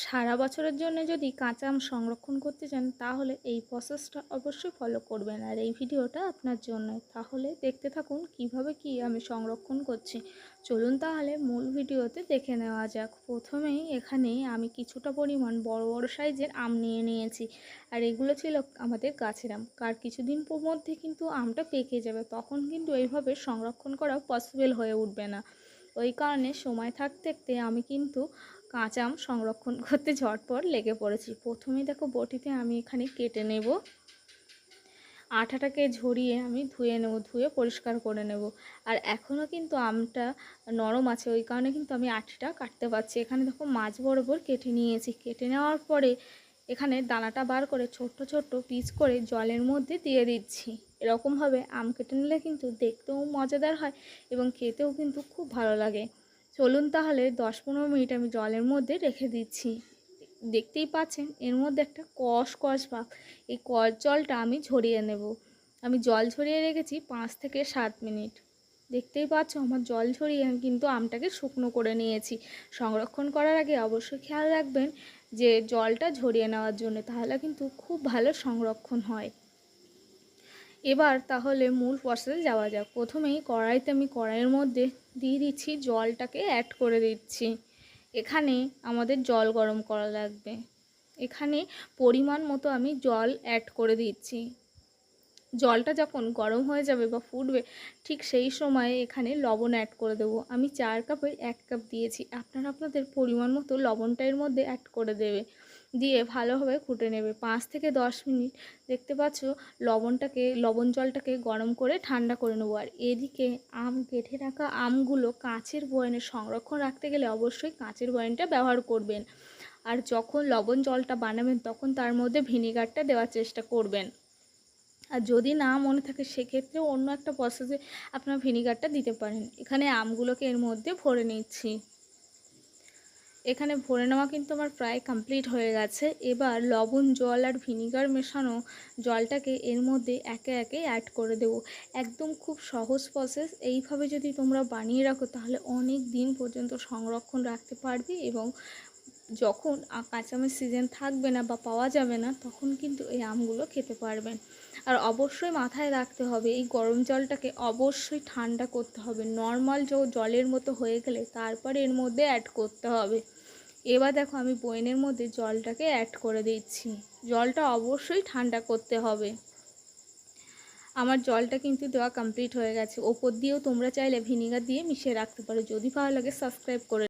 সারা বছরের জন্য যদি কাঁচা আম সংরক্ষণ করতে চান তাহলে এই প্রসেসটা অবশ্যই ফলো করবেন। আর এই ভিডিওটা আপনার জন্য, তাহলে দেখতে থাকুন কিভাবে কি আমি সংরক্ষণ করছি। চলুন তাহলে মূল ভিডিওতে দেখে নেওয়া যাক। প্রথমেই এখানে আমি কিছুটা পরিমাণ বড় বড় সাইজের আম নিয়ে নিয়েছি। আর এগুলো ছিল আমাদের গাছের আম। আর কিছুদিন মধ্যে কিন্তু আমটা পেকে যাবে, তখন কিন্তু এইভাবে সংরক্ষণ করা পসিবল হয়ে উঠবে না। ওই কারণে সময় থাকতে থাকতে আমি কিন্তু কাঁচা আম সংরক্ষণ করতে ঝটপট লেগে পড়েছি। প্রথমেই দেখো বটিতে আমি এখানে কেটে নেব, আঠাটাকে ঝরিয়ে আমি ধুয়ে নেব, ধুয়ে পরিষ্কার করে নেব। আর এখনও কিন্তু আমটা নরম আছে, ওই কারণে কিন্তু আমি আঠিটা কাটতে পারছি। এখানে দেখো মাঝ বরাবর কেটে নিয়েছি। কেটে নেওয়ার পরে এখানে দানাটা বার করে ছোট্ট ছোট্ট পিস করে জলের মধ্যে দিয়ে দিচ্ছি। এরকমভাবে আম কেটে নিলে কিন্তু দেখতেও মজাদার হয় এবং খেতেও কিন্তু খুব ভালো লাগে। চলুন তাহলে 10-15 মিনিট আমি জলের মধ্যে রেখে দিচ্ছি। দেখতেই পাচ্ছেন এর মধ্যে একটা কষ কষ ভাব, এই কষ জলটা আমি ঝরিয়ে নেব। আমি জল ঝরিয়ে রেখেছি 5 থেকে 7 মিনিট। দেখতেই পাচ্ছ আমার জল ঝরিয়ে আমি কিন্তু আমটাকে শুকনো করে নিয়েছি। সংরক্ষণ করার আগে অবশ্যই খেয়াল রাখবেন যে জলটা ঝরিয়ে নেওয়ার জন্য, তাহলে কিন্তু খুব ভালো সংরক্ষণ হয়। এবার তাহলে মূল প্রসেসে যাওয়া যাক। প্রথমেই কড়াইয়ের মধ্যে দিয়ে দিচ্ছি, জলটাকে অ্যাড করে দিচ্ছি। এখানে আমাদের জল গরম করা লাগবে। এখানে পরিমাণ মতো আমি জল অ্যাড করে দিচ্ছি। জলটা যখন গরম হয়ে যাবে বা ফুটবে, ঠিক সেই সময়ে এখানে লবণ অ্যাড করে দেবো। আমি 4 কাপে 1 কাপ দিয়েছি, আপনারা আপনাদের পরিমাণ মতো লবণটা এর মধ্যে অ্যাড করে দেবে, দিয়ে ভালোভাবে ফুটে নেবে 5 থেকে 10 মিনিট। দেখতে পাচ্ছ লবণ জলটাকে গরম করে ঠান্ডা করে নেবো। আর এদিকে আম কেটে রাখা আমগুলো কাঁচের বয়ামে সংরক্ষণ রাখতে গেলে অবশ্যই কাঁচের বয়ামটা ব্যবহার করবেন। আর যখন লবণ জলটা বানাবেন তখন তার মধ্যে ভিনেগারটা দেওয়ার চেষ্টা করবেন। আর যদি না মনে থাকে সেক্ষেত্রে অন্য একটা প্রসেসে আপনার ভিনিগারটা দিতে পারেন। এখানে আমগুলোকে এর মধ্যে ভরে নিচ্ছি। এখানে ভরে নেওয়া কিন্তু আমার প্রায় কমপ্লিট হয়ে গেছে। এবার লবণ জল আর ভিনিগার মেশানো জলটাকে এর মধ্যে একে একে অ্যাড করে দেব। একদম খুব সহজ প্রসেস। এইভাবে যদি তোমরা বানিয়ে রাখো তাহলে অনেক দিন পর্যন্ত সংরক্ষণ রাখতে পারবে এবং যখন কাঁচা আমের সিজন থাকবে না বা পাওয়া যাবে না তখন কিন্তু এই আমগুলো খেতে পারবেন। আর অবশ্যই মাথায় রাখতে হবে এই গরম জলটাকে অবশ্যই ঠান্ডা করতে হবে। নর্মাল জলের মতো হয়ে গেলে তারপরে এর মধ্যে অ্যাড করতে হবে। এবার দেখো আমি বয়ামের মধ্যে জলটাকে অ্যাড করে দিচ্ছি। জলটা অবশ্যই ঠান্ডা করতে হবে। আমার জলটা কিন্তু দেওয়া কমপ্লিট হয়ে গেছে। ওপর দিয়েও তোমরা চাইলে ভিনিগার দিয়ে মিশিয়ে রাখতে পারো। যদি ভালো লাগে সাবস্ক্রাইব করে